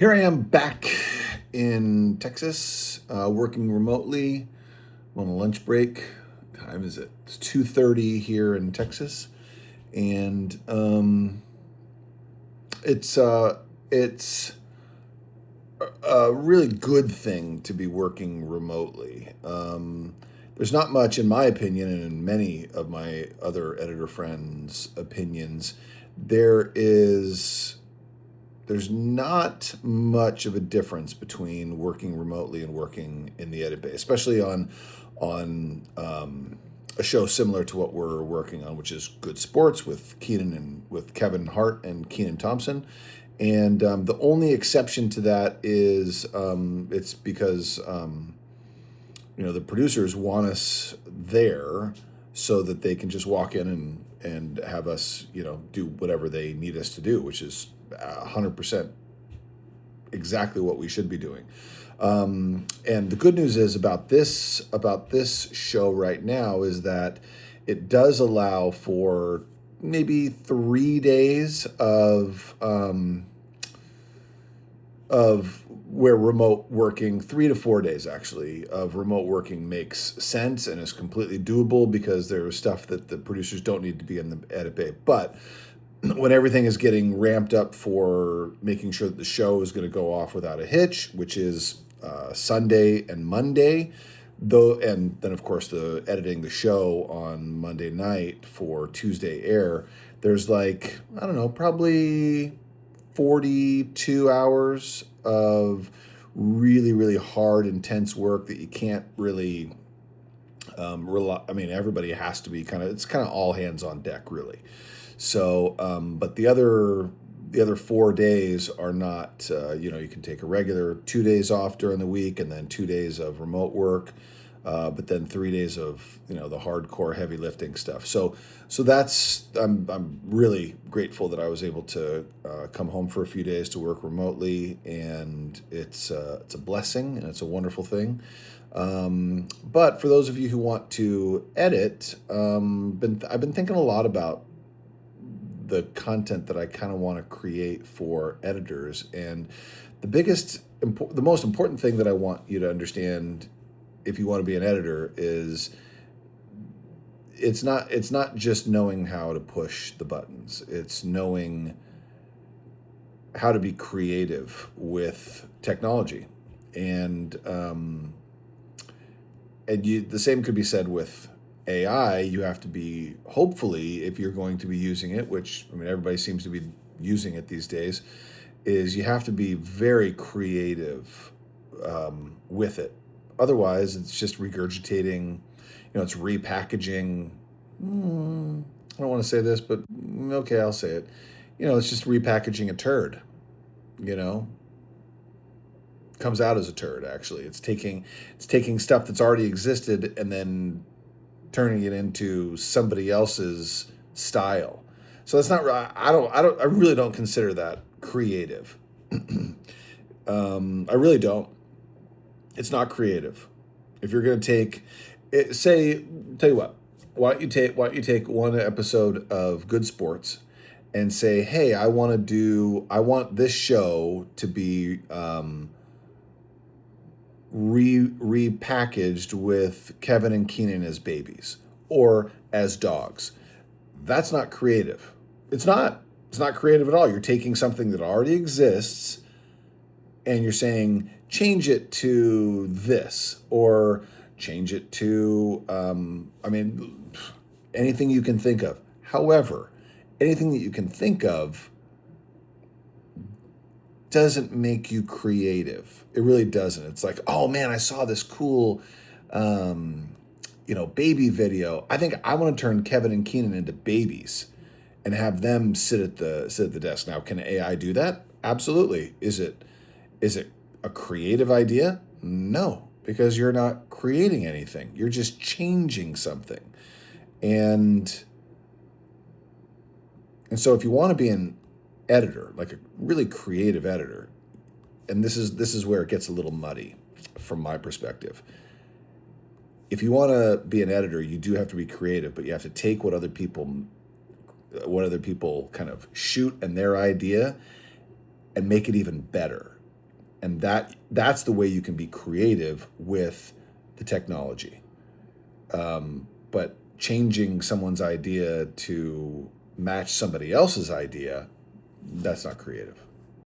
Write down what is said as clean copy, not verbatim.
Here I am back in Texas, working remotely. I'm on a lunch break. What time is it? It's 2:30 here in Texas, and it's a really good thing to be working remotely. There's not much, in my opinion, and in many of my other editor friends' opinions, there is there's not much of a difference between working remotely and working in the edit bay, especially on a show similar to what we're working on, which is Good Sports with Keenan and with Kevin Hart and Keenan Thompson. And the only exception to that is it's because the producers want us there so that they can just walk in and have us do whatever they need us to do, which is 100% exactly what we should be doing. And the good news is about this show right now is that it does allow for maybe 3 days of where remote working, 3 to 4 days actually, of remote working makes sense and is completely doable because there's stuff that the producers don't need to be in the edit bay. But when everything is getting ramped up for making sure that the show is going to go off without a hitch, which is Sunday and Monday, though, and then of course the editing the show on Monday night for Tuesday air, there's probably 42 hours of really, really hard, intense work that you can't really rely. I mean, everybody has to be it's kind of all hands on deck, really. So, but the other 4 days are not. You can take a regular 2 days off during the week, and then 2 days of remote work. But then 3 days of the hardcore heavy lifting stuff. So that's I'm really grateful that I was able to come home for a few days to work remotely, and it's a blessing and it's a wonderful thing. But for those of you who want to edit, I've been thinking a lot about the content that I kind of want to create for editors, and the most important thing that I want you to understand if you want to be an editor is it's not just knowing how to push the buttons. It's knowing how to be creative with technology, and the same could be said with AI. You have to be, hopefully, if you're going to be using it, which I mean everybody seems to be using it these days, is you have to be very creative with it. Otherwise, it's just regurgitating, it's repackaging. I don't want to say this, but okay, I'll say it. It's just repackaging a turd. Comes out as a turd. Actually, it's taking stuff that's already existed and then turning it into somebody else's style. So that's not. I really don't consider that creative. I really don't. It's not creative. If you're going to take it, tell you what, why don't you take one episode of Good Sports and say, hey, I want this show to be repackaged with Kevin and Keenan as babies or as dogs. That's not creative. It's not creative at all. You're taking something that already exists and you're saying, change it to this, or change it to, anything you can think of. However, anything that you can think of doesn't make you creative. It really doesn't. It's like, oh man, I saw this cool, baby video. I think I want to turn Kevin and Keenan into babies and have them sit at the desk. Now, can AI do that? Absolutely. Is it a creative idea? No, because you're not creating anything. You're just changing something. And so if you want to be an editor, like a really creative editor, and this is where it gets a little muddy from my perspective. If you want to be an editor, you do have to be creative, but you have to take what other people kind of shoot and their idea and make it even better. and that's the way you can be creative with the technology. But changing someone's idea to match somebody else's idea, that's not creative.